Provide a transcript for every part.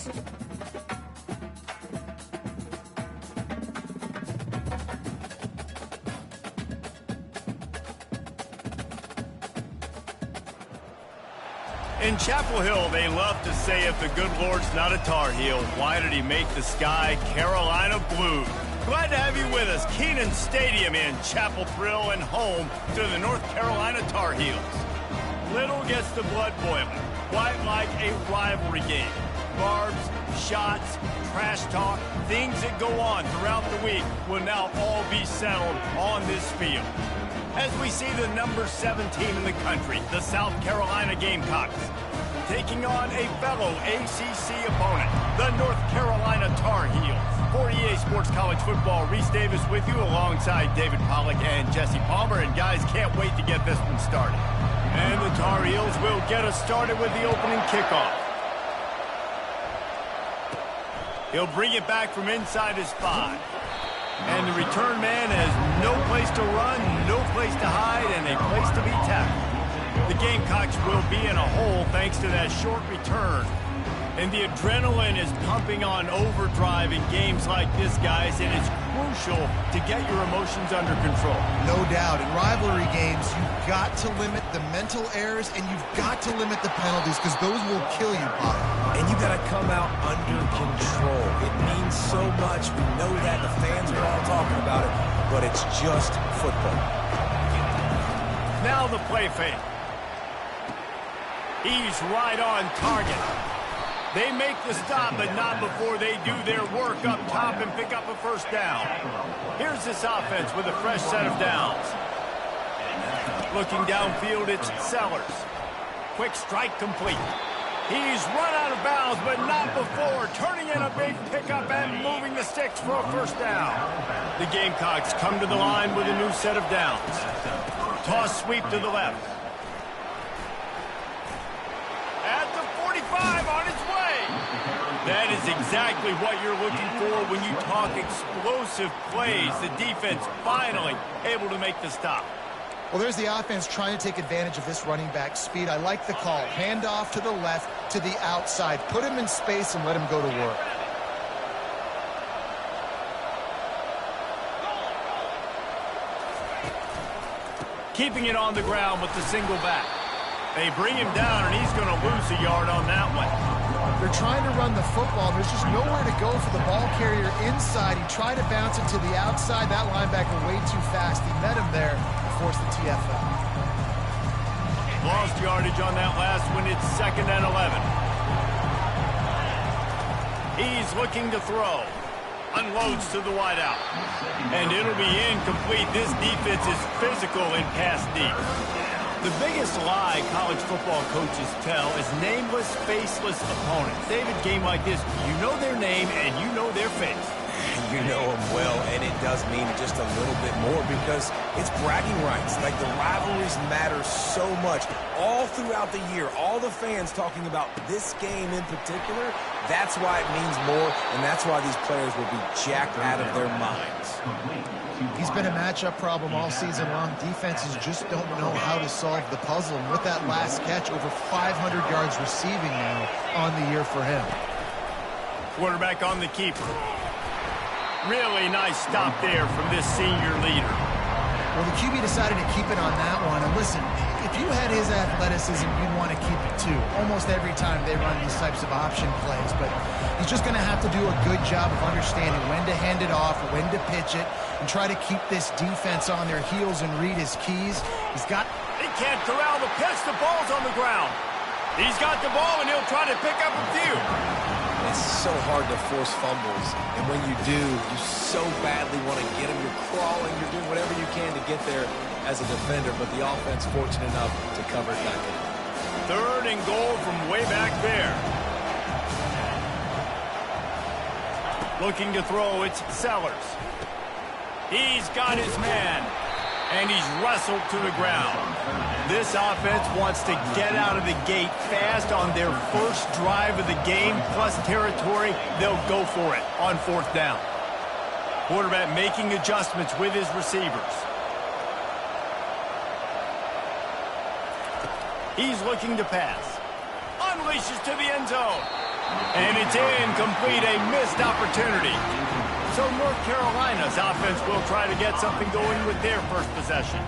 yards. In Chapel Hill, they love to say if the good Lord's not a Tar Heel, why did he make the sky Carolina blue? Glad to have you with us. Kenan Stadium in Chapel Thrill and home to the North Carolina Tar Heels. Little gets the blood boiling, quite like a rivalry game. Barbs, shots, trash talk, things that go on throughout the week will now all be settled on this field. As we see the number 7 team in the country, the South Carolina Gamecocks, taking on a fellow ACC opponent, the North Carolina Tar Heels. For EA Sports College Football, Reese Davis with you alongside David Pollack and Jesse Palmer. And guys, can't wait to get this one started. And the Tar Heels will get us started with the opening kickoff. He'll bring it back from inside his 5. And the return man has no place to run, no place to hide, and a place to be tackled. The Gamecocks will be in a hole thanks to that short return. And the adrenaline is pumping on overdrive in games like this, guys, and it's crucial to get your emotions under control. No doubt. In rivalry games, you've got to limit the mental errors, and you've got to limit the penalties, because those will kill you, Bob. And you got to come out under control. It means so much. We know that. The fans are all talking about it, but it's just football. Now the play fake. He's right on target. They make the stop, but not before they do their work up top and pick up a first down. Here's this offense with a fresh set of downs. Looking downfield, it's Sellers. Quick strike complete. He's run out of bounds, but not before turning in a big pickup and moving the sticks for a first down. The Gamecocks come to the line with a new set of downs. Toss sweep to the left. At the 45 on its way. That is exactly what you're looking for when you talk explosive plays. The defense finally able to make the stop. Well, there's the offense trying to take advantage of this running back speed. I like the call. Hand off to the left, to the outside. Put him in space and let him go to work. Keeping it on the ground with the single back. They bring him down, and he's going to lose a yard on that one. They're trying to run the football. There's just nowhere to go for the ball carrier inside. He tried to bounce it to the outside. That linebacker way too fast. He met him there and forced the TFL. Lost yardage on that last one. It's 2nd and 11. He's looking to throw. Unloads to the wideout. And it'll be incomplete. This defense is physical in pass deep. The biggest lie college football coaches tell is nameless, faceless opponents. David, game like this, you know their name and you know their face. You know them well, and it does mean just a little bit more because it's bragging rights. Like, the rivalries matter so much all throughout the year. All the fans talking about this game in particular, that's why it means more, and that's why these players will be jacked out of their minds. He's been a matchup problem all season long. Defenses just don't know how to solve the puzzle. And with that last catch, over 500 yards receiving now on the year for him. Quarterback on the keeper. Really nice stop there from this senior leader. Well, the QB decided to keep it on that one. And listen, if you had his athleticism, you'd want to keep it too. Almost every time they run these types of option plays. But he's just going to have to do a good job of understanding when to hand it off, when to pitch it, and try to keep this defense on their heels and read his keys. He can't corral the pitch. The ball's on the ground. He's got the ball, and he'll try to pick up a few. It's so hard to force fumbles, and when you do, you so badly want to get them. You're crawling, you're doing whatever you can to get there as a defender, but the offense fortunate enough to cover it back in. 3rd and goal from way back there. Looking to throw, it's Sellers. He's got his man, and he's wrestled to the ground. This offense wants to get out of the gate fast on their first drive of the game, plus territory. They'll go for it on 4th down. Quarterback making adjustments with his receivers. He's looking to pass. Unleashes to the end zone. And it's incomplete, a missed opportunity. So North Carolina's offense will try to get something going with their first possession.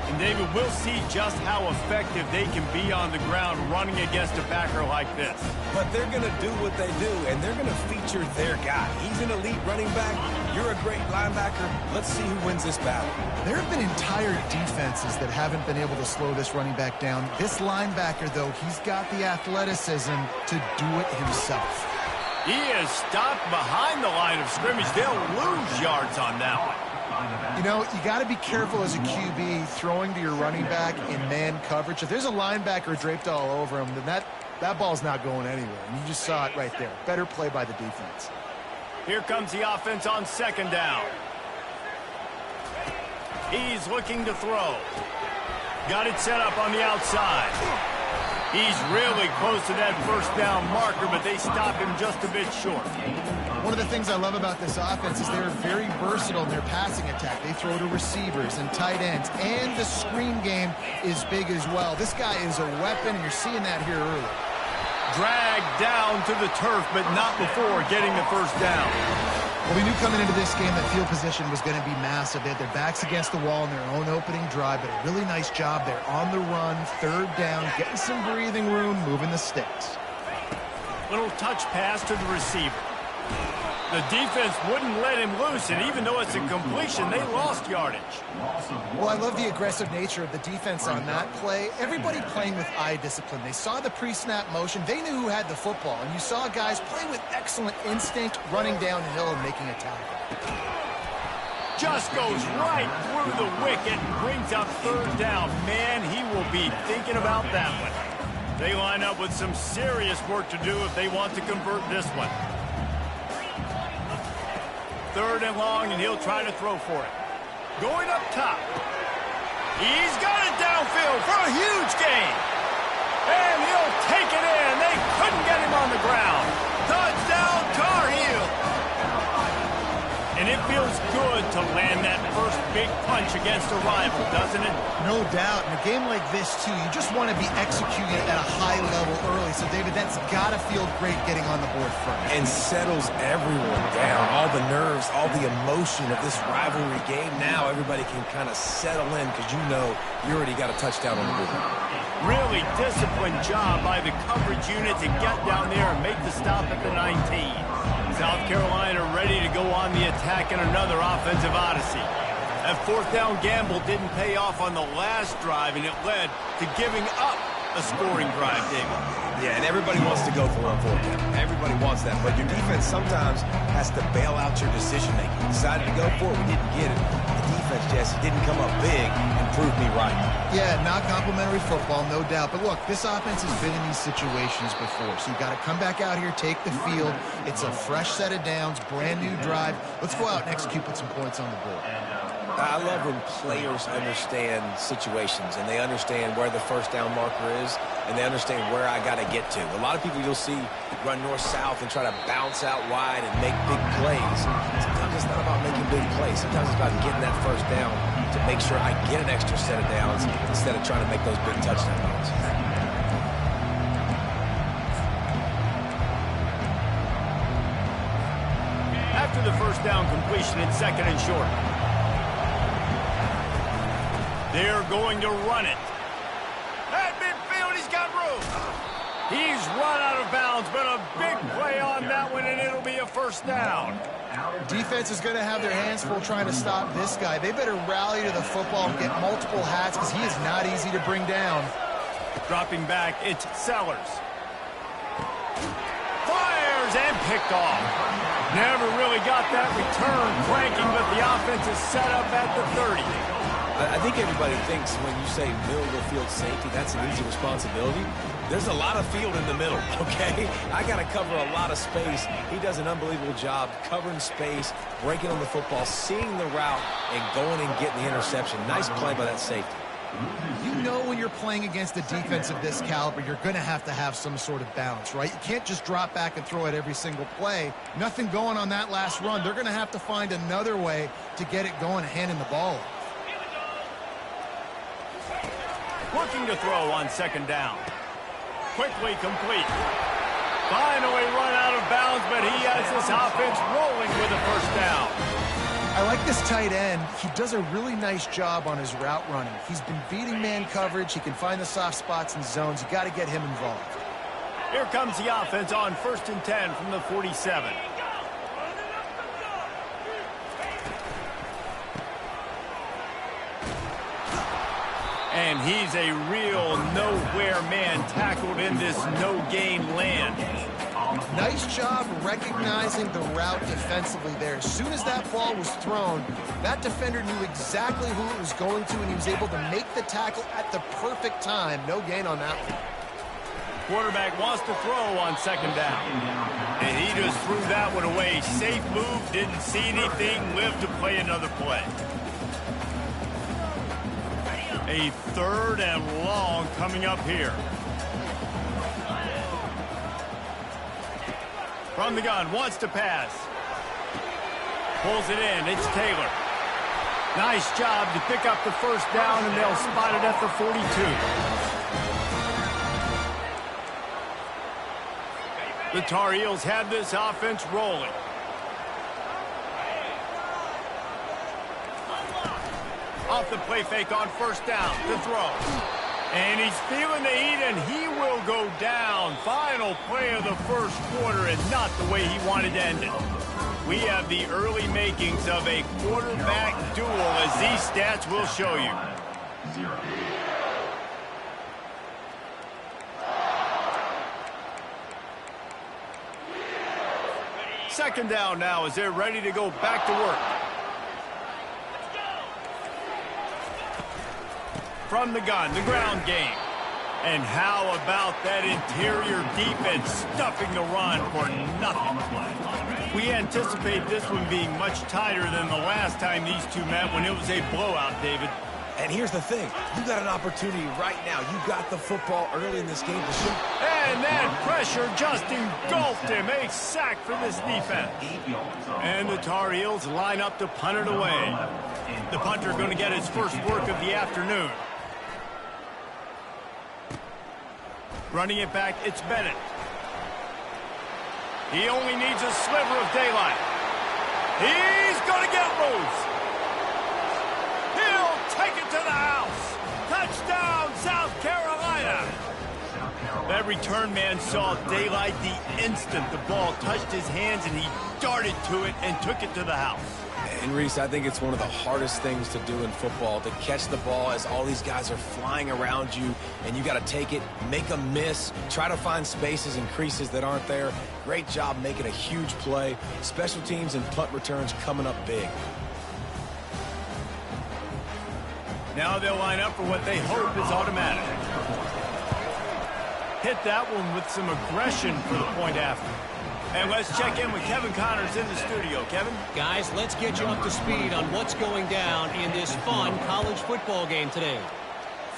And David, we'll see just how effective they can be on the ground running against a backer like this. But they're going to do what they do, and they're going to feature their guy. He's an elite running back. You're a great linebacker. Let's see who wins this battle. There have been entire defenses that haven't been able to slow this running back down. This linebacker, though, he's got the athleticism to do it himself. He is stopped behind the line of scrimmage. They'll lose yards on that one. You know, you got to be careful as a QB throwing to your running back in man coverage. If there's a linebacker draped all over him, then that ball's not going anywhere. And you just saw it right there. Better play by the defense. Here comes the offense on second down. He's looking to throw. Got it set up on the outside. He's really close to that first down marker, but they stop him just a bit short. One of the things I love about this offense is they're very versatile in their passing attack. They throw to receivers and tight ends, and the screen game is big as well. This guy is a weapon, and you're seeing that here early. Dragged down to the turf, but not before getting the first down. Well, we knew coming into this game that field position was going to be massive. They had their backs against the wall in their own opening drive, but a really nice job there on the run, third down, getting some breathing room, moving the sticks. Little touch pass to the receiver. The defense wouldn't let him loose, and even though it's a completion, they lost yardage. Well, I love the aggressive nature of the defense on that play. Everybody playing with eye discipline. They saw the pre-snap motion. They knew who had the football, and you saw guys play with excellent instinct, running downhill and making a tackle. Just goes right through the wicket and brings up third down. Man, he will be thinking about that one. They line up with some serious work to do if they want to convert this one. Third and long, and he'll try to throw for it. Going up top. He's got it downfield for a huge gain. And he'll take it in. They couldn't get him on the ground. Touchdown, Tar Heel. And it feels good to land that first big punch against a rival, doesn't it? No doubt. In a game like this, too, you just want to be executing at a high level early. So, David, that's got to feel great getting on the board first. And settles everyone down. All the nerves, all the emotion of this rivalry game. Now everybody can kind of settle in because you know you already got a touchdown on the board. Really disciplined job by the coverage unit to get down there and make the stop at the 19. South Carolina ready to go on the attack in another offensive odyssey. That fourth down gamble didn't pay off on the last drive, and it led to giving up a scoring drive, David. Yeah, and everybody wants to go for it. Everybody wants that, but your defense sometimes has to bail out your decision-making. Decided to go for it, we didn't get it. The defense, Jesse, didn't come up big and prove me right. Yeah, not complimentary football, no doubt. But look, this offense has been in these situations before, so you've got to come back out here, take the field. It's a fresh set of downs, brand new drive. Let's go out and execute, put some points on the board. I love when players understand situations and they understand where the first down marker is and they understand where I got to get to. A lot of people you'll see run north-south and try to bounce out wide and make big plays. Sometimes it's not about making big plays. Sometimes it's about getting that first down to make sure I get an extra set of downs instead of trying to make those big touchdown runs. After the first down completion, it's second and short. They're going to run it. At midfield, he's got room. He's run out of bounds, but a big play on that one, and it'll be a first down. Defense is going to have their hands full trying to stop this guy. They better rally to the football and get multiple hats because he is not easy to bring down. Dropping back, it's Sellers. Fires and picked off. Never really got that return cranking, but the offense is set up at the 30. I think everybody thinks when you say middle of the field safety, that's an easy responsibility. There's a lot of field in the middle, okay? I got to cover a lot of space. He does an unbelievable job covering space, breaking on the football, seeing the route, and going and getting the interception. Nice play by that safety. You know when you're playing against a defense of this caliber, you're going to have some sort of balance, right? You can't just drop back and throw it every single play. Nothing going on that last run. They're going to have to find another way to get it going, handing the ball off. Looking to throw on second down. Quickly complete. Finally run out of bounds, but he has this offense rolling with a first down. I like this tight end. He does a really nice job on his route running. He's been beating man coverage. He can find the soft spots and zones. You got to get him involved. Here comes the offense on 1st and 10 from the 47. And he's a real nowhere man tackled in this no-gain land. Nice job recognizing the route defensively there. As soon as that ball was thrown, that defender knew exactly who it was going to, and he was able to make the tackle at the perfect time. No gain on that one. Quarterback wants to throw on 2nd down. And he just threw that one away. Safe move, didn't see anything, lived to play another play. A 3rd and long coming up here. From the gun, wants to pass. Pulls it in, it's Taylor. Nice job to pick up the first down, and they'll spot it at the 42. The Tar Heels have this offense rolling. Off the play fake on 1st down to throw. And he's feeling the heat, and he will go down. Final play of the 1st quarter, and not the way he wanted to end it. We have the early makings of a quarterback duel, as these stats will show you. 0. 2nd down now as they're ready to go back to work. From the gun, the ground game. And how about that interior defense stuffing the run for nothing? We anticipate this one being much tighter than the last time these two met when it was a blowout, David. And here's the thing. You got an opportunity right now. You got the football early in this game to shoot. And that pressure just engulfed him. A sack for this defense. And the Tar Heels line up to punt it away. The punter going to get his first work of the afternoon. Running it back, it's Bennett. He only needs a sliver of daylight. He's going to get loose. He'll take it to the house. Touchdown, South Carolina. That return man saw daylight the instant the ball touched his hands, and he darted to it and took it to the house. And Reese, I think it's one of the hardest things to do in football, to catch the ball as all these guys are flying around you, and you got to take it, make a miss, try to find spaces and creases that aren't there. Great job making a huge play. Special teams and punt returns coming up big. Now they'll line up for what they hope is automatic. Hit that one with some aggression for the point after. And let's check in with Kevin Connors in the studio. Kevin? Guys, let's get you up to speed on what's going down in this fun college football game today.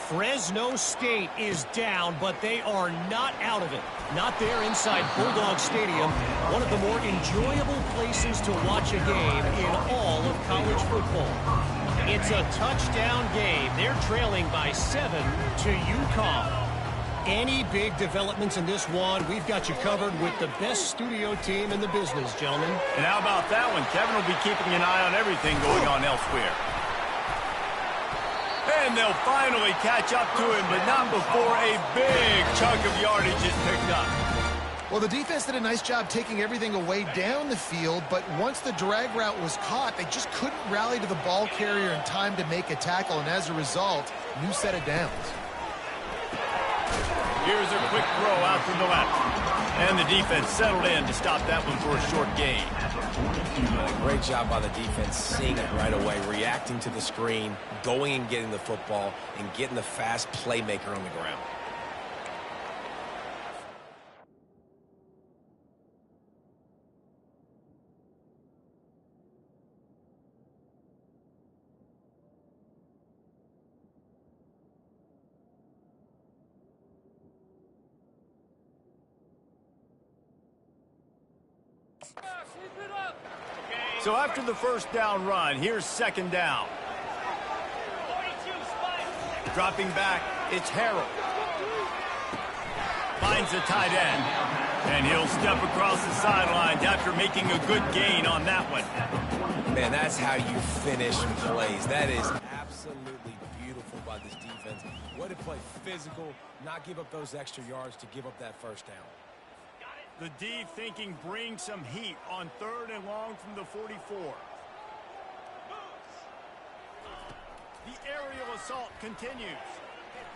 Fresno State is down, but they are not out of it. Not there inside Bulldog Stadium, one of the more enjoyable places to watch a game in all of college football. It's a touchdown game. They're trailing by 7 to UConn. Any big developments in this one, we've got you covered with the best studio team in the business, gentlemen. And how about that one? Kevin will be keeping an eye on everything going on elsewhere. And they'll finally catch up to him, but not before a big chunk of yardage is picked up. Well, the defense did a nice job taking everything away down the field, but once the drag route was caught, they just couldn't rally to the ball carrier in time to make a tackle, and as a result, new set of downs. Here's a quick throw out to the left. And the defense settled in to stop that one for a short gain. Great job by the defense, seeing it right away, reacting to the screen, going and getting the football, and getting the fast playmaker on the ground. So after the first down run, here's 2nd down. Dropping back, it's Harrell. Finds the tight end. And he'll step across the sidelines after making a good gain on that one. Man, that's how you finish plays. That is absolutely beautiful by this defense. Way to play physical, not give up those extra yards to give up that first down. The D thinking bring some heat on 3rd and long from the 44. The aerial assault continues.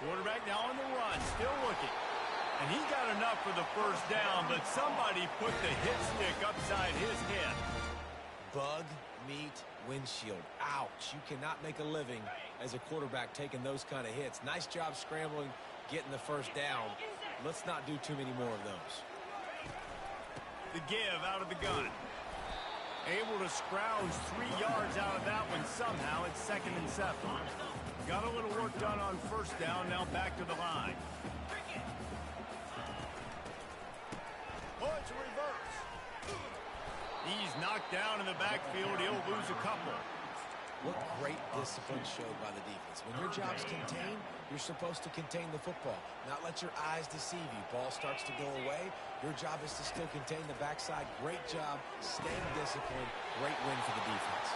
Quarterback now on the run, still looking. And he got enough for the first down, but somebody put the hit stick upside his head. Bug, meat, windshield. Ouch. You cannot make a living as a quarterback taking those kind of hits. Nice job scrambling, getting the first down. Let's not do too many more of those. The give out of the gun. Able to scrounge 3 yards out of that one somehow. It's 2nd and 7. Got a little work done on first down. Now back to the line. Oh, it's a reverse. He's knocked down in the backfield. He'll lose a couple. What great discipline showed by the defense. When your job's contained, you're supposed to contain the football, not let your eyes deceive you. Ball starts to go away. Your job is to still contain the backside. Great job staying disciplined. Great win for the defense.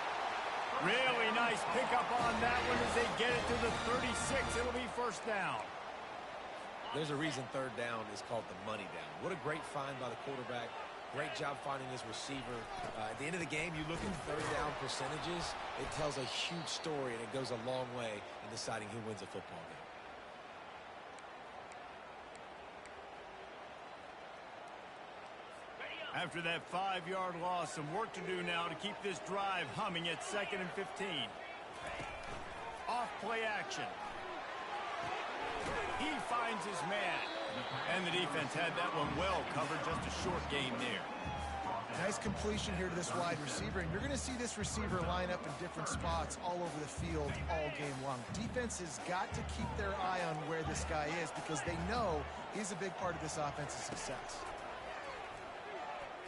Really nice pickup on that one as they get it to the 36. It'll be first down. There's a reason 3rd down is called the money down. What a great find by the quarterback. Great job finding his receiver. At the end of the game, you look at 3rd down percentages. It tells a huge story, and it goes a long way in deciding who wins a football game. After that 5-yard loss, some work to do now to keep this drive humming at 2nd and 15. Off play action. He finds his man. And the defense had that one well covered. Just a short game there. Nice completion here to this wide receiver, and you're going to see this receiver line up in different spots all over the field all game long. Defense has got to keep their eye on where this guy is because they know he's a big part of this offense's success.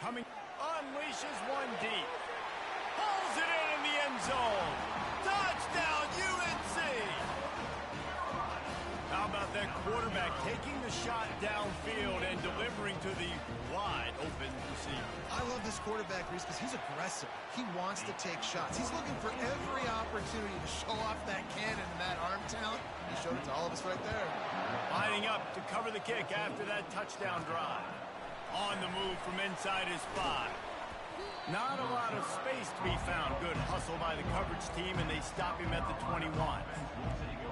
Coming, unleashes one deep. Pulls it in the end zone. Touchdown, UNC! How about that quarterback taking the shot downfield and delivering to the wide open receiver? I love this quarterback, Reese, because he's aggressive. He wants to take shots. He's looking for every opportunity to show off that cannon and that arm talent. He showed it to all of us right there. Lining up to cover the kick after that touchdown drive. On the move from inside his 5. Not a lot of space to be found. Good hustle by the coverage team, and they stop him at the 21.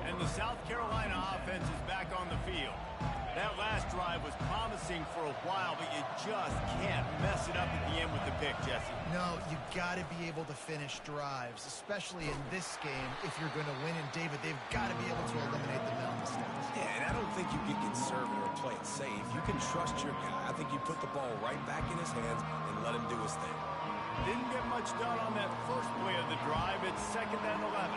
And the South Carolina offense is back on the field. That last drive was promising for a while, but you just can't mess it up at the end with the pick, Jesse. No, you got to be able to finish drives, especially in this game. If you're going to win, and David, they've got to be able to eliminate the mental mistakes. Yeah, and I don't think you get conservative or play it safe. You can trust your guy. I think you put the ball right back in his hands and let him do his thing. Didn't get much done on that first play of the drive. It's 2nd and 11.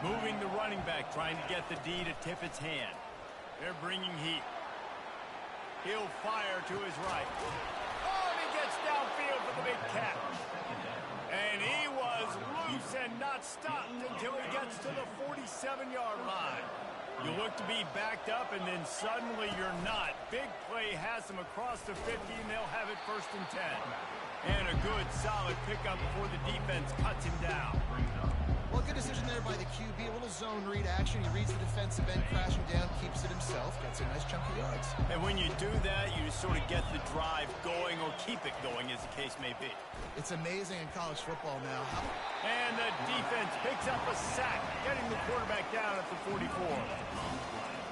Moving the running back, trying to get the D to tip its hand. They're bringing heat. He'll fire to his right. Oh, and he gets downfield for the big catch. And he was loose and not stopped until he gets to the 47-yard line. You look to be backed up, and then suddenly you're not. Big play has him across the 50, and they'll have it 1st and 10. And a good, solid pickup before the defense cuts him down. Well, good decision there by the QB. A little zone read action. He reads the defensive end crashing down, keeps it himself, gets a nice chunk of yards. And when you do that, you just sort of get the drive going or keep it going, as the case may be. It's amazing in college football now. And the defense picks up a sack, getting the quarterback down at the 44.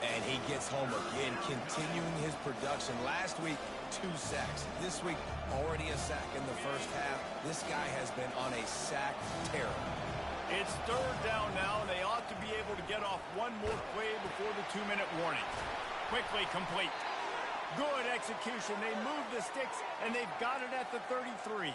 And he gets home again, continuing his production. Last week, 2 sacks. This week, already a sack in the first half. This guy has been on a sack tear. It's 3rd down now, and they ought to be able to get off one more play before the 2-minute warning. Quickly complete. Good execution. They move the sticks, and they've got it at the 33.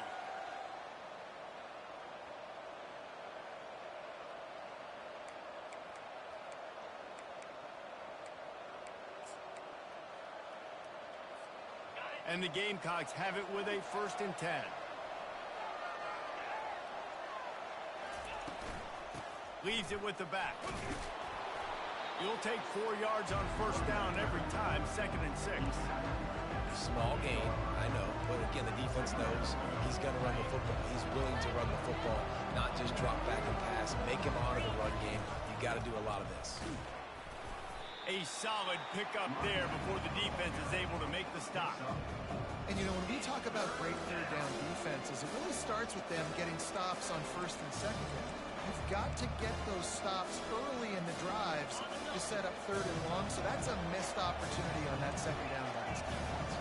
And the Gamecocks have it with a 1st and 10. Leaves it with the back. You'll take 4 yards on first down every time, 2nd and 6. Small gain, I know, but again, the defense knows he's going to run the football. He's willing to run the football, not just drop back and pass, make him honor the run game. You got to do a lot of this. A solid pickup there before the defense is able to make the stop. And, you know, when we talk about great third down defenses, it really starts with them getting stops on first and second down. You've got to get those stops early in the drives to set up third and long, so that's a missed opportunity on that second down by this defense.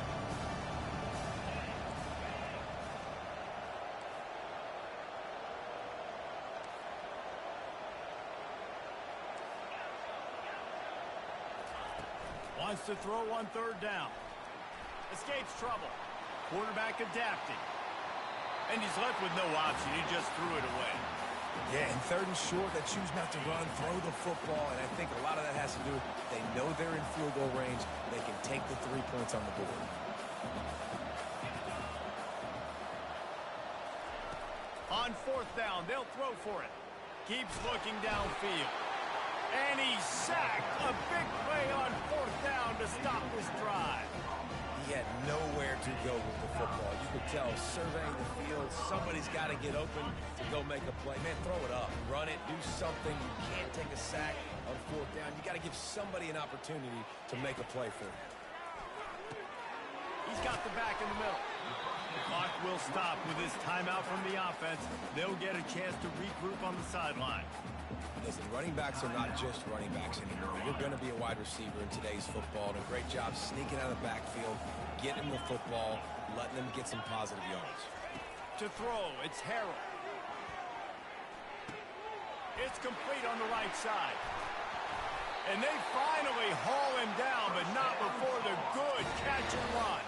Wants to throw on third down. Escapes trouble. Quarterback adapting. And he's left with no option. He just threw it away. Yeah, and 3rd and short, they choose not to run, throw the football, and I think a lot of that has to do with they know they're in field goal range. They can take the 3 points on the board. On 4th down, they'll throw for it. Keeps looking downfield. And he's sacked. A big play on 4th down to stop this drive. He had nowhere to go with the football. You could tell, surveying the field, somebody's got to get open to go make a play. Man, throw it up, run it, do something. You can't take a sack on 4th down. You got to give somebody an opportunity to make a play for you. He's got the back in the middle. The clock will stop with this timeout from the offense. They'll get a chance to regroup on the sideline. Listen, running backs are not just running backs anymore. You're going to be a wide receiver in today's football, and a great job sneaking out of the backfield, getting the football, letting them get some positive yards. To throw, it's Harrell. It's complete on the right side. And they finally haul him down, but not before the good catch and run.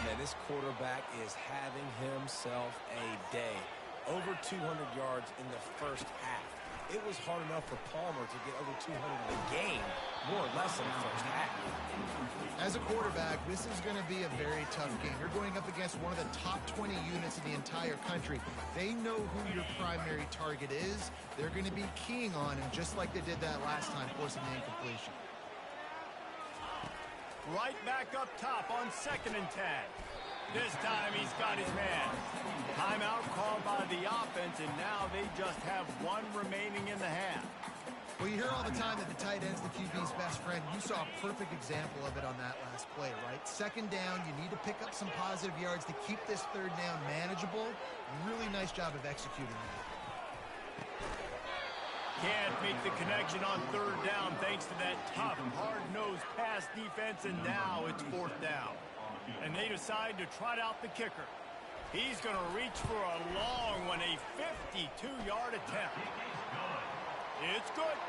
Man, this quarterback is having himself a day. Over 200 yards in the first half. It was hard enough for Palmer to get over 200 in the game, more or less in the first half. As a quarterback, this is going to be a very tough game. You're going up against one of the top 20 units in the entire country. They know who your primary target is. They're going to be keying on him, just like they did that last time, forcing the incompletion. Right back up top on 2nd and 10. This time he's got his man. Timeout called by the offense, and now they just have 1 remaining in the half. Well, you hear all the time that the tight end's the QB's best friend. You saw a perfect example of it on that last play, right? 2nd down, you need to pick up some positive yards to keep this 3rd down manageable. Really nice job of executing that. Can't make the connection on 3rd down thanks to that tough, hard-nosed pass defense, and now it's 4th down. And they decide to trot out the kicker. He's going to reach for a long one, a 52-yard attempt. It's good.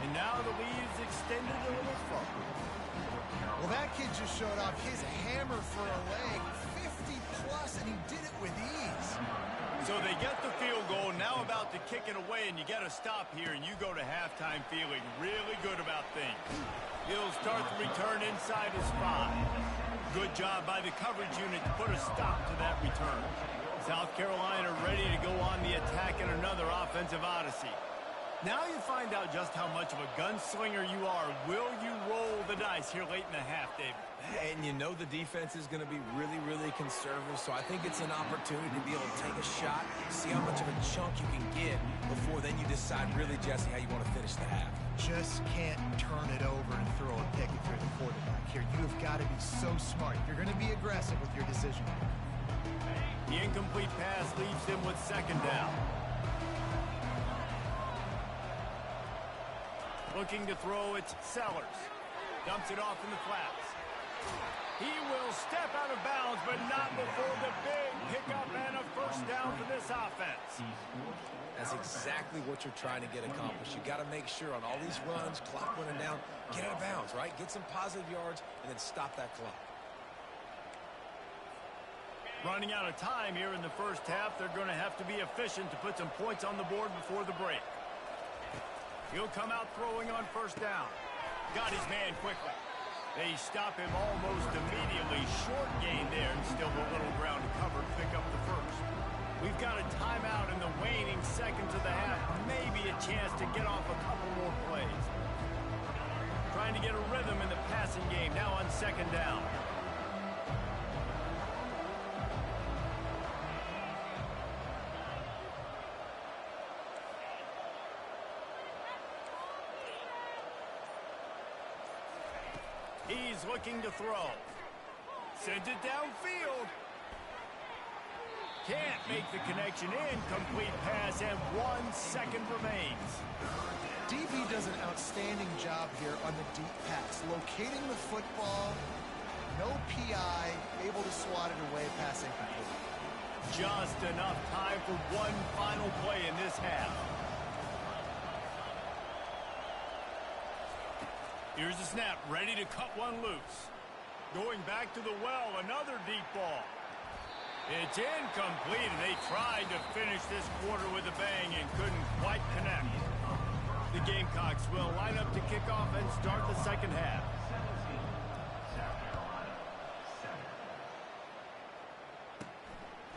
And now the lead is extended a little further. Well, that kid just showed off his hammer for a leg, 50-plus, and he did it with ease. So they get the field goal, now about to kick it away, and you get a stop here, and you go to halftime feeling really good about things. He'll start the return inside his 5. Good job by the coverage unit to put a stop to that return. South Carolina ready to go on the attack in another offensive odyssey. Now you find out just how much of a gunslinger you are. Will you roll the dice here late in the half, David? And you know the defense is going to be really, really conservative, so I think it's an opportunity to be able to take a shot, see how much of a chunk you can get before then you decide really, Jesse, how you want to finish the half. Just can't turn it over and throw a pick if you're the quarterback here. You have got to be so smart. You're going to be aggressive with your decision. The incomplete pass leaves him with 2nd down. Looking to throw, it's Sellers. Dumps it off in the flats. He will step out of bounds, but not before the big pickup and a 1st down for this offense. That's exactly what you're trying to get accomplished. You got to make sure on all these runs, clock running down, get out of bounds, right? Get some positive yards, and then stop that clock. Running out of time here in the first half, they're going to have to be efficient to put some points on the board before the break. He'll come out throwing on 1st down. Got his man quickly. They stop him almost immediately. Short gain there, and still a little ground to cover to pick up the 1st. We've got a timeout in the waning seconds of the half. Maybe a chance to get off a couple more plays. trying to get a rhythm in the passing game now on second down. He's looking to throw. Sends it downfield. Can't make the connection. Incomplete pass, and 1 second remains. DB does an outstanding job here on the deep pass. Locating the football, no PI, able to swat it away, pass incomplete. Just enough time for one final play in this half. Here's the snap, ready to cut one loose. Going back to the well, another deep ball. It's incomplete, and they tried to finish this quarter with a bang and couldn't quite connect. The Gamecocks will line up to kick off and start the second half.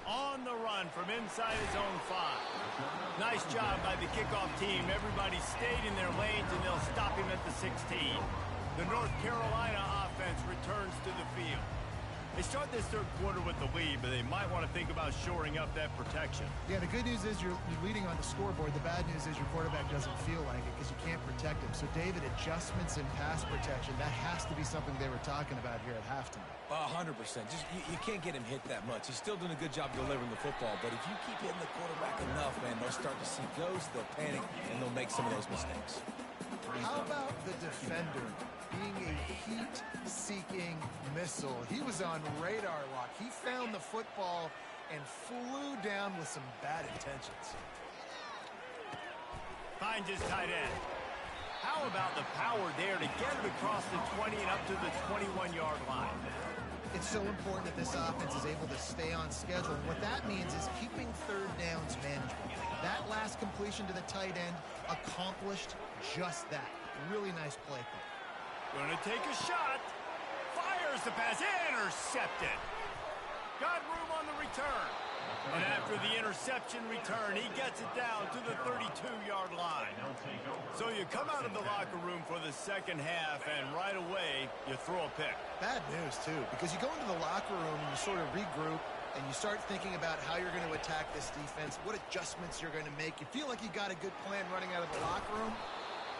On the run from inside his own 5. Nice job by the kickoff team. Everybody stayed in their lanes, and they'll stop him at the 16. The North Carolina offense returns to the field. They start this third quarter with the lead, but they might want to think about shoring up that protection. Yeah, the good news is you're leading on the scoreboard. The bad news is your quarterback doesn't feel like it because you can't protect him. So, David, adjustments in pass protection, that has to be something they were talking about here at halftime. 100%. Just you can't get him hit that much. He's still doing a good job delivering the football, but if you keep hitting the quarterback enough, man, they'll start to see ghosts, they'll panic, and they'll make some of those mistakes. How about the defender being a heat-seeking missile? He was on radar lock. He found the football and flew down with some bad intentions. Finds his tight end. How about the power there to get it across the 20 and up to the 21-yard line? It's so important that this offense is able to stay on schedule. And what that means is keeping third downs manageable. That last completion to the tight end accomplished just that. Really nice play call. Gonna take a shot. Fires the pass. Intercepted. Got room on the return. And after the interception return, he gets it down to the 32-yard line. So you come out of the locker room for the second half, and right away, you throw a pick. Bad news, too, because you go into the locker room and you sort of regroup, and you start thinking about how you're going to attack this defense, what adjustments you're going to make. You feel like you got a good plan running out of the locker room,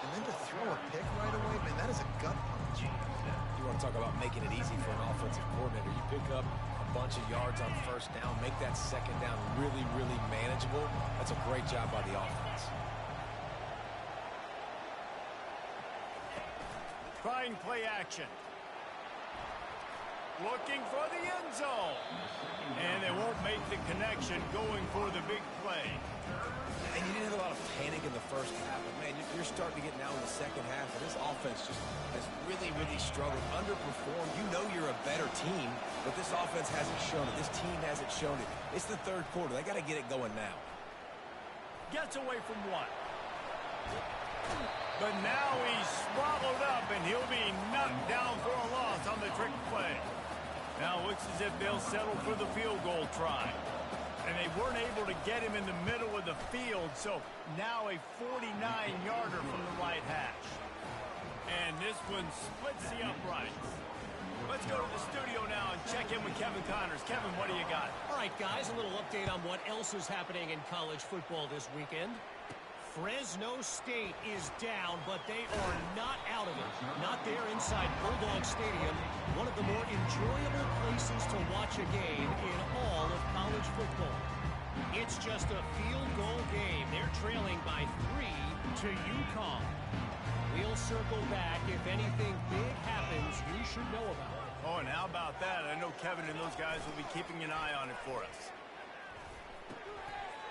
and then to throw a pick right away, man, that is a gut punch. You want to talk about making it easy for an offensive coordinator. You pick up a bunch of yards on first down, make that second down really, really manageable. That's a great job by the offense. Trying play action. Looking for the end zone. And they won't make the connection going for the big play. And you didn't have a lot of panic in the first half, but man, you're starting to get now in the second half, and this offense just has really, really struggled, underperformed. You know you're a better team, but this offense hasn't shown it. This team hasn't shown it. It's the third quarter. They got to get it going now. Gets away from one. But now he's swallowed up, and he'll be knocked down for a loss on the trick play. Now it looks as if they'll settle for the field goal try. And they weren't able to get him in the middle of the field, so now a 49-yarder from the right hash. And this one splits the uprights. Let's go to the studio now and check in with Kevin Connors. Kevin, what do you got? All right, guys, a little update on what else is happening in college football this weekend. Fresno State is down, but they are not out of it. Not there inside Bulldog Stadium, one of the more enjoyable places to watch a game in all of college football. It's just a field goal game. They're trailing by 3 to UConn. We'll circle back. If anything big happens, you should know about it. Oh, and how about that? I know Kevin and those guys will be keeping an eye on it for us.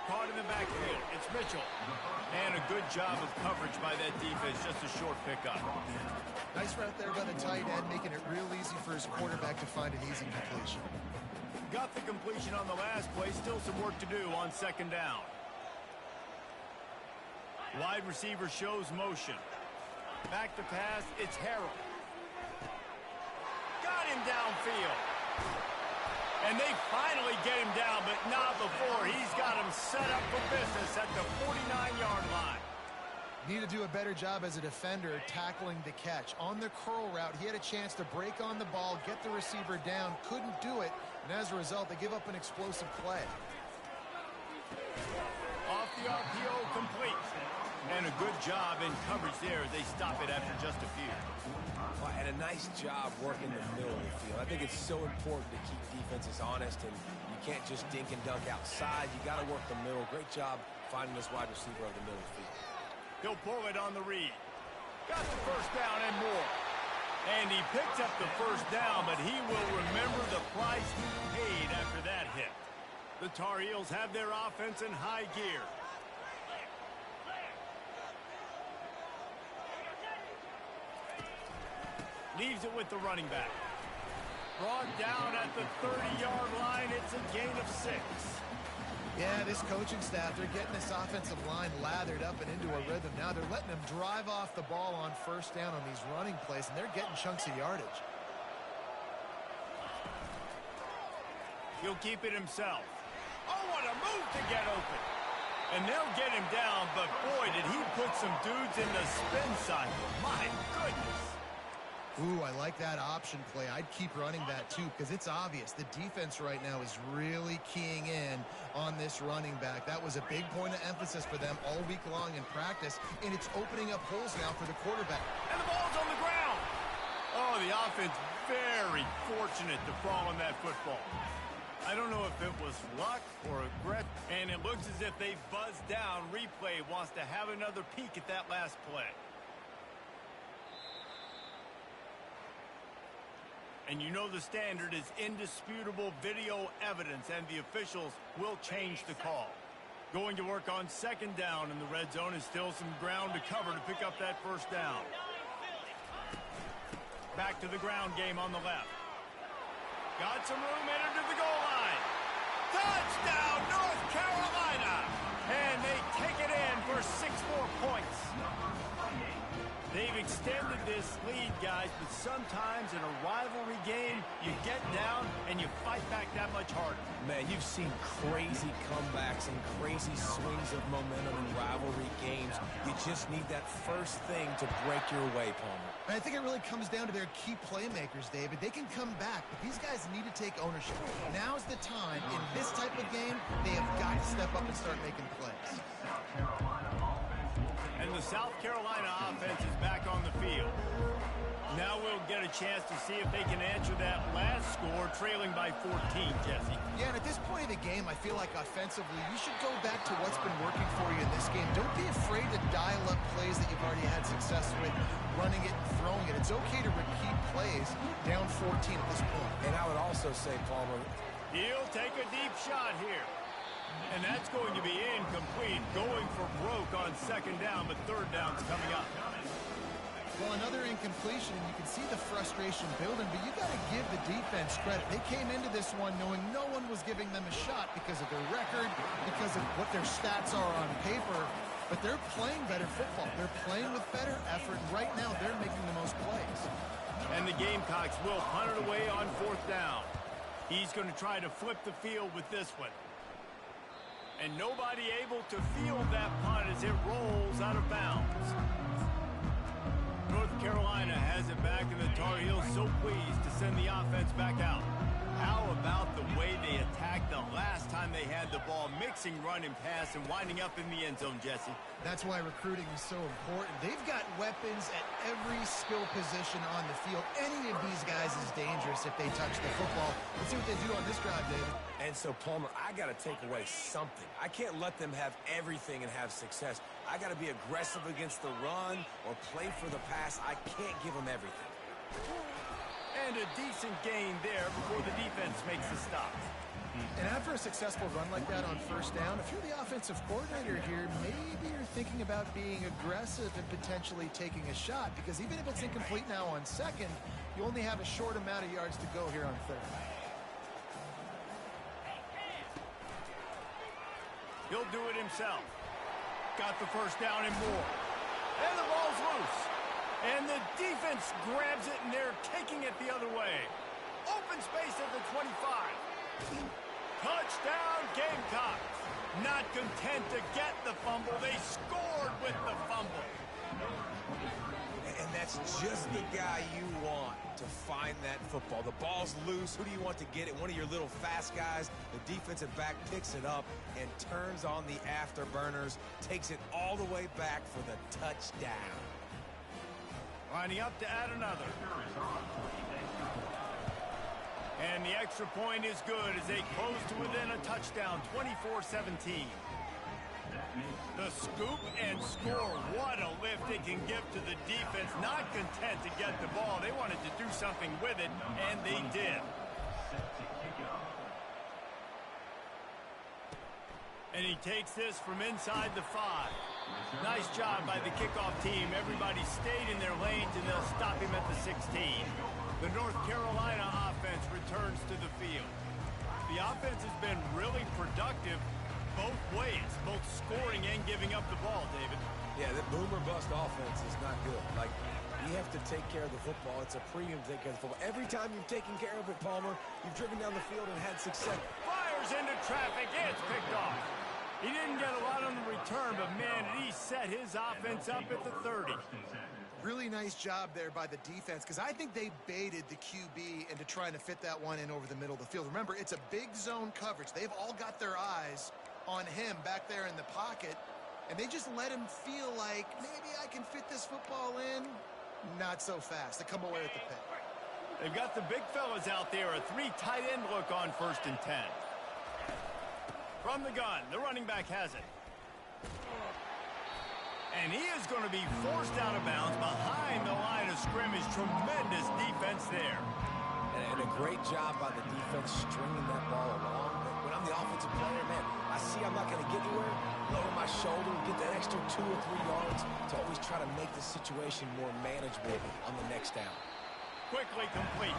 Caught in the backfield. It's Mitchell. And a good job of coverage by that defense. Just a short pickup. Nice route there by the tight end, making it real easy for his quarterback to find an easy completion. Got the completion on the last play. Still some work to do on second down. Wide receiver shows motion. Back to pass. It's Harrell. Got him downfield. And they finally get him down, but not before. He's got him set up for business at the 49-yard line. Need to do a better job as a defender tackling the catch. On the curl route, he had a chance to break on the ball, get the receiver down, couldn't do it, and as a result, they give up an explosive play. Off the RPO, complete. And a good job in coverage there as they stop it after just a few. Well, and a nice job working the middle of the field. I think it's so important to keep defenses honest, and you can't just dink and dunk outside. You got to work the middle. Great job finding this wide receiver of the middle of the field. He'll pull it on the read. Got the first down and more. And he picks up the first down, but he will remember the price he paid after that hit. The Tar Heels have their offense in high gear. Leaves it with the running back. Brought down at the 30-yard line. It's a gain of 6. Yeah, this coaching staff, they're getting this offensive line lathered up and into a rhythm. Now they're letting them drive off the ball on first down on these running plays, and they're getting chunks of yardage. He'll keep it himself. Oh, what a move to get open. And they'll get him down, but boy, did he put some dudes in the spin cycle. My goodness. Ooh, I like that option play. I'd keep running that too because it's obvious the defense right now is really keying in on this running back. That was a big point of emphasis for them all week long in practice, and it's opening up holes now for the quarterback. And the ball's on the ground. Oh, the offense very fortunate to fall on that football. I don't know if it was luck or regret, and it looks as if they buzzed down. Replay wants to have another peek at that last play. And you know the standard is indisputable video evidence, and the officials will change the call. Going to work on second down in the red zone is still some ground to cover to pick up that first down. Back to the ground game on the left. Got some room headed to the goal line. Touchdown, North Carolina! And they take it in for 6 more points. They've extended this lead, guys, but sometimes in a rivalry game, you get down and you fight back that much harder. Man, you've seen crazy comebacks and crazy swings of momentum in rivalry games. You just need that first thing to break your way, Palmer. And I think it really comes down to their key playmakers, David. They can come back, but these guys need to take ownership. Now's the time. In this type of game, they have got to step up and start making plays. And the South Carolina offense is back on the field. Now we'll get a chance to see if they can answer that last score, trailing by 14, Jesse. Yeah, and at this point of the game, I feel like offensively, you should go back to what's been working for you in this game. Don't be afraid to dial up plays that you've already had success with, running it and throwing it. It's okay to repeat plays down 14 at this point. And I would also say, Palmer, he'll take a deep shot here. And that's going to be incomplete, going for broke on second down, but third down's coming up. Well, another incompletion, and you can see the frustration building, but you got to give the defense credit. They came into this one knowing no one was giving them a shot because of their record, because of what their stats are on paper, but they're playing better football. They're playing with better effort. Right now, they're making the most plays. And the Gamecocks will punt it away on fourth down. He's going to try to flip the field with this one. And nobody able to field that punt as it rolls out of bounds. North Carolina has it back, and the Tar Heels so pleased to send the offense back out. How about the way they attacked the last time they had the ball, mixing run and pass and winding up in the end zone, Jesse? That's why recruiting is so important. They've got weapons at every skill position on the field. Any of these guys is dangerous if they touch the football. Let's see what they do on this drive, David. and so, Palmer, I got to take away something. I can't let them have everything and have success. I got to be aggressive against the run or play for the pass. I can't give them everything. And a decent gain there before the defense makes the stop. And after a successful run like that on first down, if you're the offensive coordinator here, maybe you're thinking about being aggressive and potentially taking a shot, because even if it's incomplete now on second, you only have a short amount of yards to go here on third. He'll do it himself. Got the first down and more. And the ball's loose. And the defense grabs it, and they're taking it the other way. Open space at the 25. Touchdown, Gamecocks. Not content to get the fumble, they scored with the fumble. just the guy you want to find that football. The ball's loose. Who do you want to get it? One of your little fast guys. The defensive back picks it up and turns on the afterburners, takes it all the way back for the touchdown. Lining up to add another. And the extra point is good as they close to within a touchdown, 24-17. The scoop and score. What a lift it can give to the defense. Not content to get the ball. They wanted to do something with it, and they did. And he takes this from inside the 5. Nice job by the kickoff team. Everybody stayed in their lanes, and they'll stop him at the 16. The North Carolina offense returns to the field. The offense has been really productive both ways, both scoring and giving up the ball, David. Yeah, the boomer-bust offense is not good. Like, you have to take care of the football. It's a premium to take care of the football. Every time you've taken care of it, Palmer, you've driven down the field and had success. Fires into traffic. It's picked off. He didn't get a lot on the return, but, man, he set his offense up at the 30. Really nice job there by the defense, because I think they baited the QB into trying to fit that one in over the middle of the field. Remember, it's a big zone coverage. They've all got their eyes on him back there in the pocket, and they just let him feel like, maybe I can fit this football in. Not so fast. They come away with the pick. They've got the big fellas out there, a 3 tight end look on 1st and 10. From the gun, the running back has it. And he is going to be forced out of bounds behind the line of scrimmage. Tremendous defense there. And a great job by the defense stringing that ball along. When I'm the offensive player, man, I see I'm not going to get anywhere, lower my shoulder, get that extra 2 or 3 yards to always try to make the situation more manageable on the next down. Quickly complete.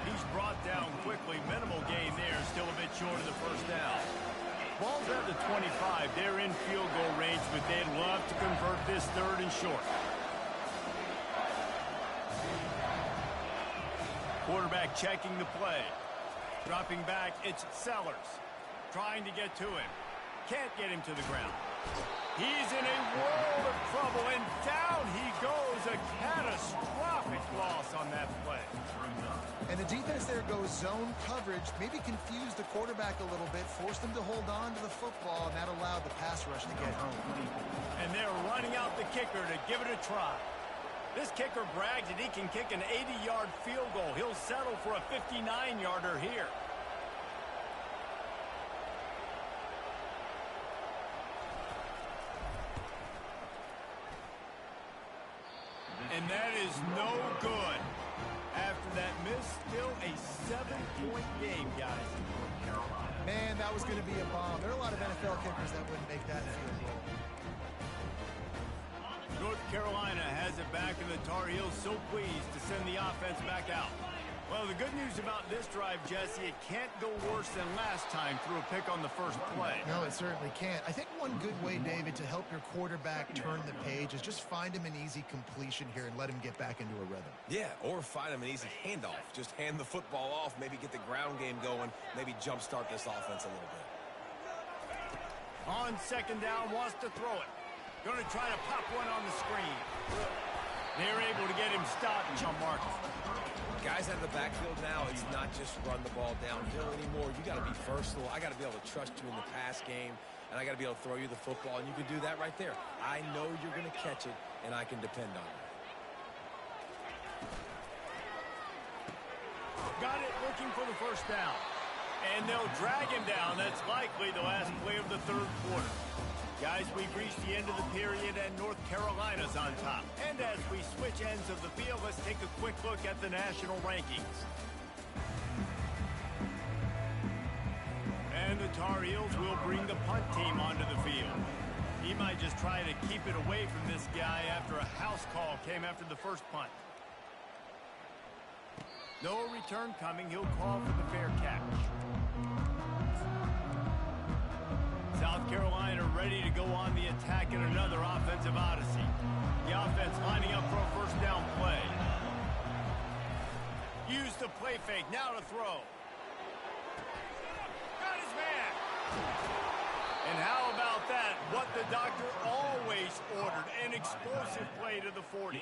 He's brought down quickly. Minimal gain there. Still a bit short of the 1st down. Ball's at the 25. They're in field goal range, but they'd love to convert this 3rd and short. Quarterback checking the play. Dropping back, it's Sellers. Trying to get to him. Can't get him to the ground. He's in a world of trouble, and down he goes. A catastrophic loss on that play. And the defense there goes zone coverage, maybe confused the quarterback a little bit, forced him to hold on to the football, and that allowed the pass rush to get home. And they're running out the kicker to give it a try. This kicker brags that he can kick an 80-yard field goal. He'll settle for a 59-yarder here. And that is no good. After that miss, still a 7-point game, guys. Man, that was going to be a bomb. There are a lot of NFL kickers that wouldn't make that field goal. North Carolina has it back, and the Tar Heels so pleased to send the offense back out. Well, the good news about this drive, Jesse, it can't go worse than last time through a pick on the first play. No, it certainly can't. I think one good way, David, to help your quarterback turn the page is just find him an easy completion here and let him get back into a rhythm. Yeah, or find him an easy handoff. Just hand the football off, maybe get the ground game going, maybe jumpstart this offense a little bit. On 2nd down, wants to throw it. Going to try to pop one on the screen. They're able to get him stopped, John Marcus. Guys out of the backfield now, it's not just run the ball downhill anymore. You got to be versatile. I got to be able to trust you in the pass game, and I got to be able to throw you the football, and you can do that right there. I know you're going to catch it, and I can depend on it. Got it, looking for the 1st down. And they'll drag him down. That's likely the last play of the 3rd quarter. Guys, we've reached the end of the period, and North Carolina's on top. And as we switch ends of the field, let's take a quick look at the national rankings. And the Tar Heels will bring the punt team onto the field. He might just try to keep it away from this guy after a house call came after the first punt. No return coming. He'll call for the fair catch. South Carolina ready to go on the attack in another offensive odyssey. The offense lining up for a 1st down play. Use the play fake. Now to throw. Got his man. And how about that? What the doctor always orders. forward, an explosive play to the 40.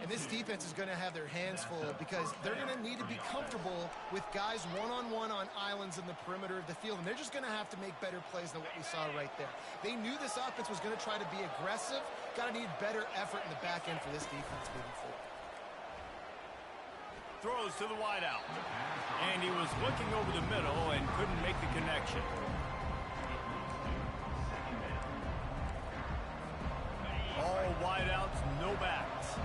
And this defense is going to have their hands full because they're going to need to be comfortable with guys one-on-one on islands in the perimeter of the field, and they're just going to have to make better plays than what we saw right there. They knew this offense was going to try to be aggressive. Got to need better effort in the back end for this defense moving forward. Throws to the wideout. And he was looking over the middle and couldn't make the connection. All wideouts, no backs.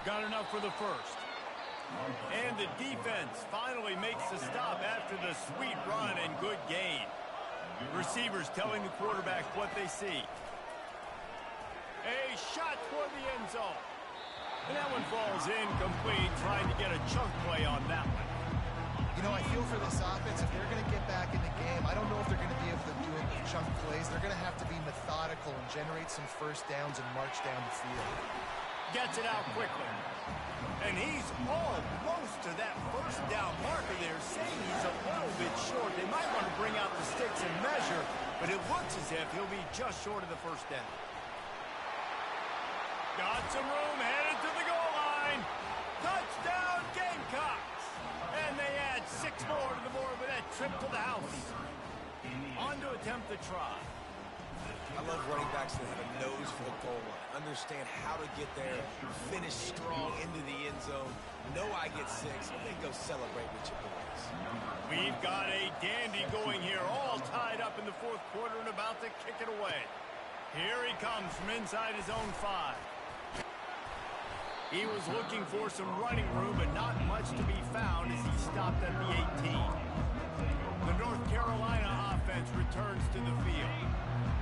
Got enough for the first. And the defense finally makes the stop after the sweet run and good gain. Receivers telling the quarterback what they see. A shot toward the end zone. And that one falls incomplete, trying to get a chunk play on that one. You know, I feel for this offense, if they're going to get back in the game, I don't know if they're going to be able to do it with chunk plays. They're going to have to be methodical and generate some first downs and march down the field. Gets it out quickly. And he's almost to that first down marker there, saying he's a little bit short. They might want to bring out the sticks and measure, but it looks as if he'll be just short of the first down. Got some room, headed to the goal line. Touchdown, Gamecocks! And they add 6 more to the more, but that trip to the house. On to attempt the try. I love running backs that have a nose for the goal line. Understand how to get there, finish strong into the end zone. Know I get 6, and then go celebrate with your boys. We've got a dandy going here, all tied up in the 4th quarter and about to kick it away. Here he comes from inside his own 5. He was looking for some running room, but not much to be found as he stopped at the 18. The North Carolina offense returns to the field.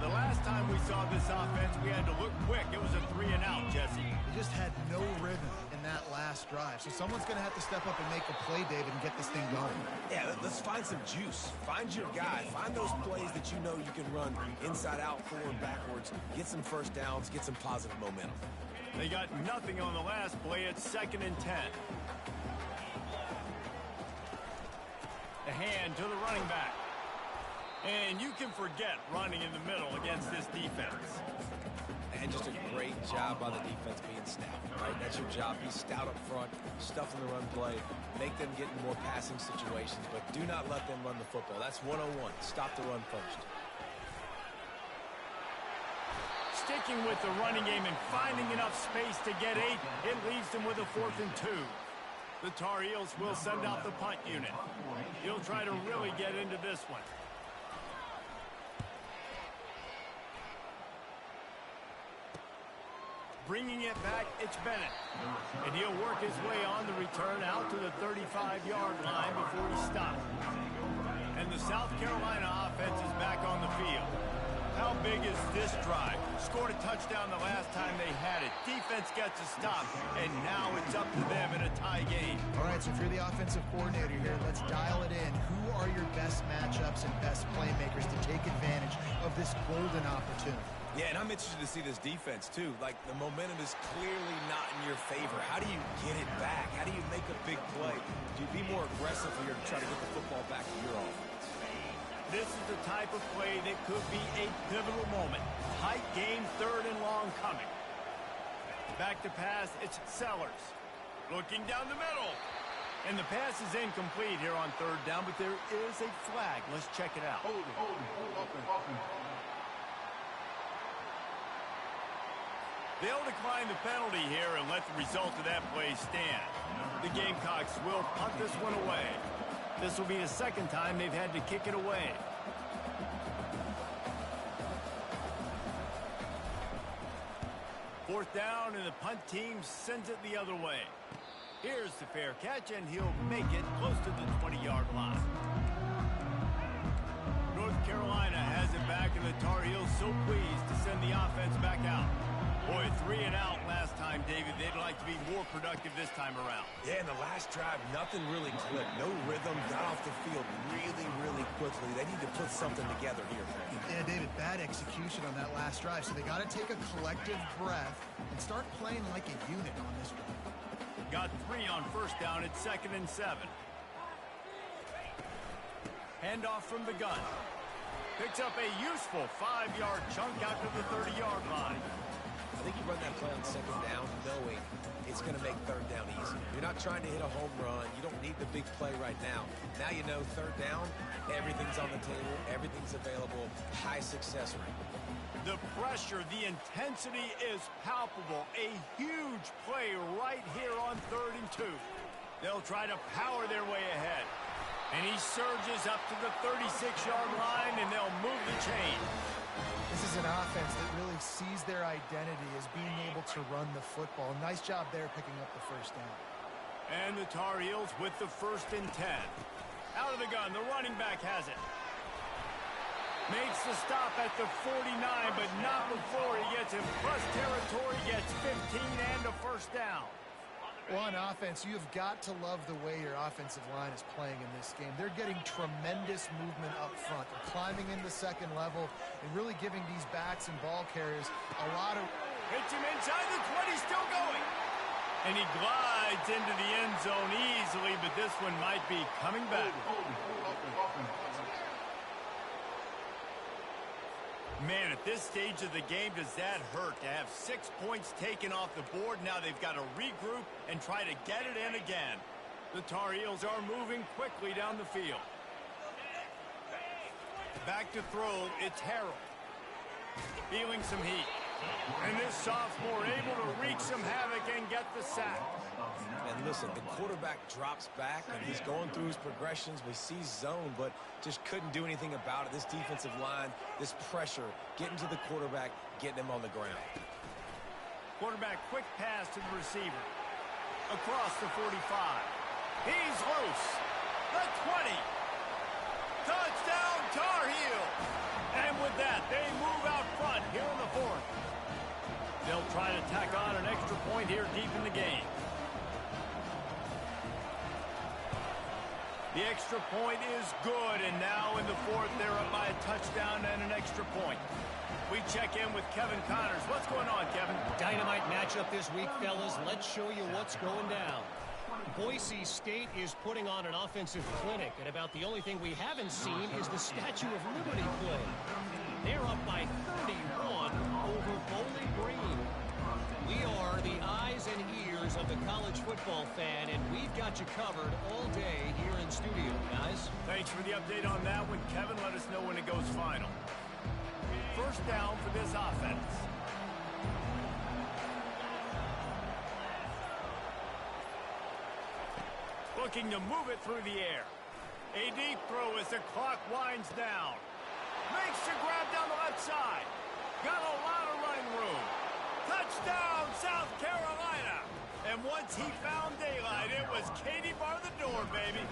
The last time we saw this offense, we had to look quick. It was a 3-and-out, Jesse. They just had no rhythm in that last drive. So someone's going to have to step up and make a play, David, and get this thing going. Yeah, let's find some juice. Find your guy. Find those plays that you know you can run inside out, forward, backwards. Get some first downs. Get some positive momentum. They got nothing on the last play. It's 2nd and 10. The hand to the running back. And you can forget running in the middle against this defense. And just a great job by the defense being stout, right? That's your job. Be stout up front, stuff in the run play, make them get in more passing situations, but do not let them run the football. That's 101. Stop the run first. Sticking with the running game and finding enough space to get 8, it leaves them with a 4th and 2. The Tar Heels will send out the punt unit. He'll try to really get into this one. Bringing it back, it's Bennett. And he'll work his way on the return out to the 35-yard line before he stops. And the South Carolina offense is back on the field. How big is this drive? Scored a touchdown the last time they had it. Defense gets a stop, and now it's up to them in a tie game. All right, so if you're the offensive coordinator here, let's dial it in. Who are your best matchups and best playmakers to take advantage of this golden opportunity? Yeah, and I'm interested to see this defense, too. Like, the momentum is clearly not in your favor. How do you get it back? How do you make a big play? Do you be more aggressive here to try to get the football back to your offense? This is the type of play that could be a pivotal moment. Tight game, 3rd and long coming. Back to pass, it's Sellers. Looking down the middle. And the pass is incomplete here on 3rd down, but there is a flag. Let's check it out. Hold it. They'll decline the penalty here and let the result of that play stand. The Gamecocks will punt this one away. This will be the 2nd time they've had to kick it away. Fourth down, and the punt team sends it the other way. Here's the fair catch, and he'll make it close to the 20-yard line. North Carolina has it back, and the Tar Heels so pleased to send the offense back out. Boy, 3-and-out last time, David. They'd like to be more productive this time around. Yeah, in the last drive, nothing really clicked. No rhythm, got off the field really quickly. They need to put something together here. Yeah, David, bad execution on that last drive. So they got to take a collective breath and start playing like a unit on this drive. Got 3 on 1st down. It's 2nd and 7. Handoff from the gun. Picks up a useful 5-yard chunk out to the 30-yard line. I think you run that play on second down knowing it's going to make third down easy. You're not trying to hit a home run. You don't need the big play right now. Now you know third down, everything's on the table, everything's available, high success rate. The pressure, the intensity is palpable. A huge play right here on 3rd and 2. They'll try to power their way ahead. And he surges up to the 36-yard line, and they'll move the chain. This is an offense that really sees their identity as being able to run the football. Nice job there picking up the first down. And the Tar Heels with the 1st and 10. Out of the gun, the running back has it. Makes the stop at the 49, but not before he gets in plus territory, gets 15 and a first down. Well, on offense, you've got to love the way your offensive line is playing in this game. They're getting tremendous movement up front. They're climbing into second level and really giving these backs and ball carriers a lot of... Hits him inside the 20, still going. And he glides into the end zone easily, but this one might be coming back. Man, at this stage of the game, does that hurt to have 6 points taken off the board? Now they've got to regroup and try to get it in again. The Tar Heels are moving quickly down the field. Back to throw, it's Harrell. Feeling some heat. And this sophomore able to wreak some havoc and get the sack. And listen, the quarterback drops back, and he's going through his progressions. We see zone, but just couldn't do anything about it. This defensive line, this pressure, getting to the quarterback, getting him on the ground. Quarterback quick pass to the receiver. Across the 45. He's loose. The 20. Touchdown, Tar Heels. And with that, they move out front here in the 4th. They'll try to tack on an extra point here deep in the game. The extra point is good, and now in the 4th, they're up by a touchdown and an extra point. We check in with Kevin Connors. What's going on, Kevin? Dynamite matchup this week, fellas. Let's show you what's going down. Boise State is putting on an offensive clinic, and about the only thing we haven't seen is the Statue of Liberty play. They're up by 31 over Bowling Green. We are the eyes and ears of the college football fan, and we've got you covered all day here in studio, guys. Thanks for the update on that one, Kevin. Let us know when it goes final. First down for this offense. Looking to move it through the air. A deep throw as the clock winds down. Makes the grab down the left side. Got a lot of running room. Touchdown, South Carolina. And once he found daylight, it was Katie bar the door, baby.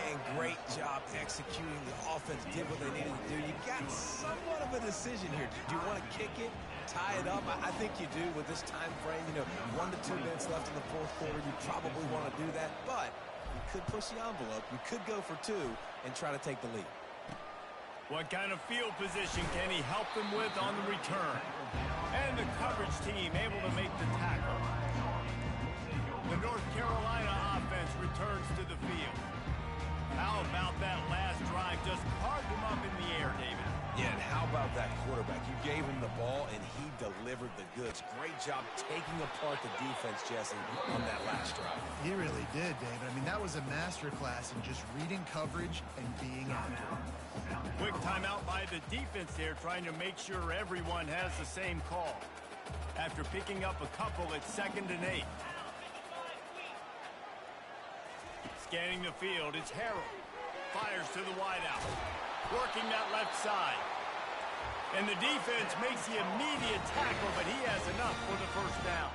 And great job executing. The offense did what they needed to do. You got somewhat of a decision here. Do you want to kick it, tie it up? I think you do with this time frame. 1 to 2 minutes left in the 4th quarter. You probably want to do that, but you could push the envelope. You could go for 2 and try to take the lead. What kind of field position can he help them with on the return? And the coverage team able to make the tackle. The North Carolina offense returns to the field. How about that last drive? Just carved him up in the air, David. Yeah, and how about that quarterback? You gave him the ball, and he delivered the goods. Great job taking apart the defense, Jesse, on that last drive. He really did, David. I mean, that was a masterclass in just reading coverage and being accurate. Quick timeout by the defense there, trying to make sure everyone has the same call. After picking up a couple at 2nd and 8. Scanning the field, it's Harrell. Fires to the wideout. Working that left side. And the defense makes the immediate tackle, but he has enough for the first down.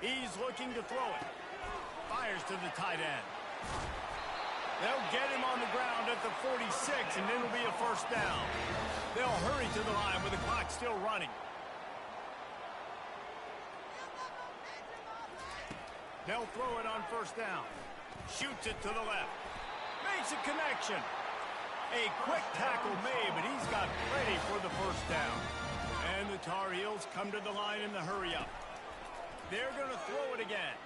He's looking to throw it. Fires to the tight end. They'll get him on the ground at the 46, and it'll be a first down. They'll hurry to the line with the clock still running. They'll throw it on first down. Shoots it to the left. Makes a connection. A quick tackle made, but he's got plenty for the first down. And the Tar Heels come to the line in the hurry-up. They're going to throw it again.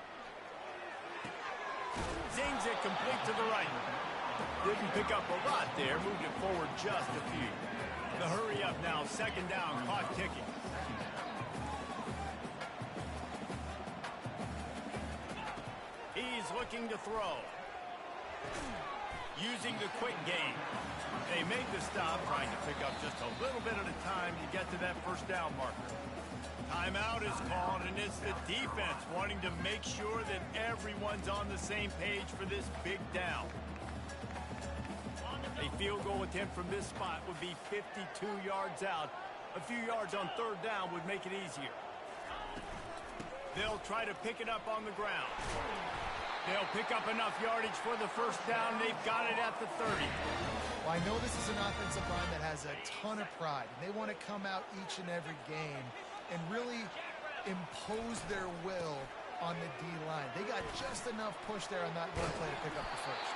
Zings it complete to the right. Didn't pick up a lot there. Moved it forward just a few. The hurry up now. Second down. Clock ticking. He's looking to throw. Using the quick game. They make the stop, trying to pick up just a little bit at a time to get to that first down marker. Timeout is called, and it's the defense wanting to make sure that everyone's on the same page for this big down. A field goal attempt from this spot would be 52 yards out. A few yards on third down would make it easier. They'll try to pick it up on the ground. They'll pick up enough yardage for the first down. They've got it at the 30. Well, I know this is an offensive line that has a ton of pride. They want to come out each and every game and really impose their will on the D-line. They got just enough push there on that one play to pick up the first.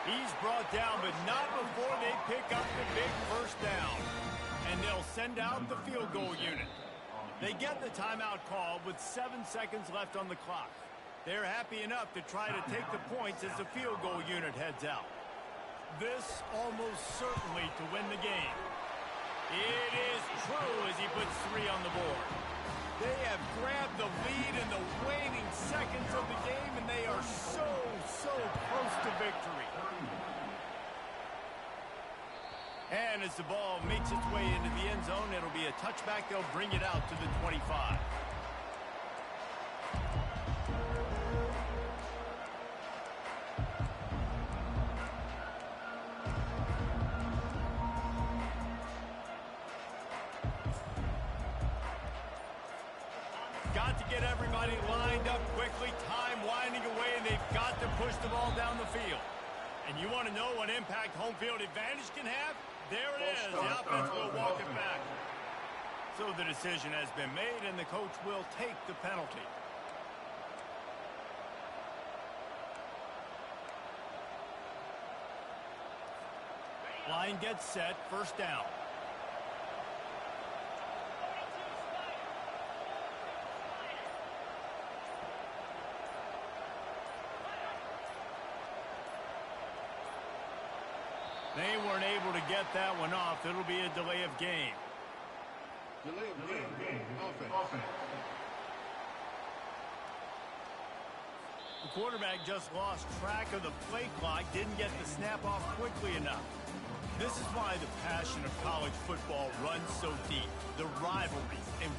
He's brought down, but not before they pick up the big first down. And they'll send out the field goal unit. They get the timeout call with 7 seconds left on the clock. They're happy enough to try to take the points as the field goal unit heads out. This almost certainly to win the game. It is true as he puts 3 on the board. They have grabbed the lead in the waning seconds of the game, and they are so close to victory. And as the ball makes its way into the end zone, it'll be a touchback. They'll bring it out to the 25. Got to get everybody lined up quickly, time winding away, and they've got to push the ball down the field. And you want to know what impact home field advantage can have? There it is. The offense will walk it back. So the decision has been made, and the coach will take the penalty. Line gets set, first down. They weren't able to get that one off. It'll be a delay of game. Delay of game. Offense. The quarterback just lost track of the play clock, didn't get the snap off quickly enough. This is why the passion of college football runs so deep. The rivalries and